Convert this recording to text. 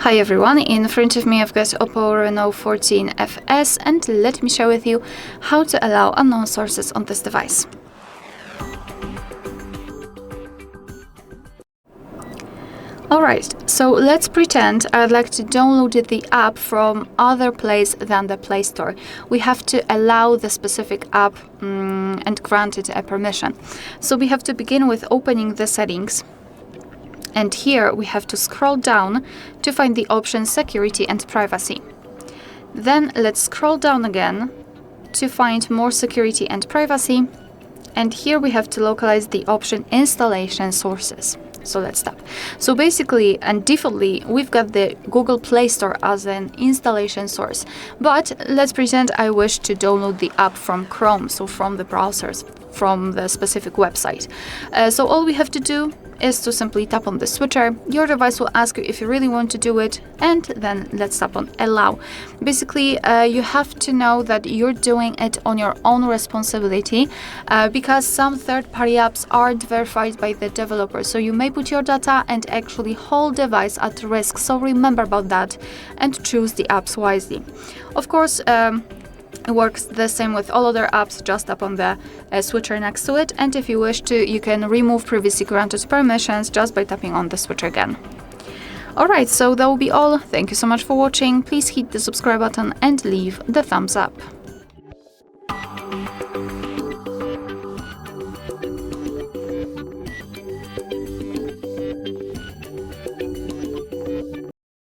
Hi everyone, in front of me I've got OPPO Reno 14FS and let me share with you how to allow unknown sources on this device. Alright, so let's pretend I'd like to download the app from other place than the Play Store. We have to allow the specific app and grant it a permission. So we have to begin with opening the settings. And here we have to scroll down to find the option Security and Privacy. Then let's scroll down again to find more Security and Privacy. And here we have to localize the option Installation Sources. So let's tap. So basically and defaultly we've got the Google Play Store as an installation source. But let's pretend I wish to download the app from Chrome, so from the browsers, from the specific website. So all we have to do is to simply tap on the switcher. Your device will ask you if you really want to do it, and then let's tap on allow. Basically, you have to know that you're doing it on your own responsibility because some third-party apps aren't verified by the developer. So you may put your data and actually whole device at risk. So remember about that and choose the apps wisely. Of course, it works the same with all other apps, just tap on the switcher next to it, and if you wish to, you can remove previously granted permissions just by tapping on the switcher again. Alright, so that will be all. Thank you so much for watching. Please hit the subscribe button and leave the thumbs up.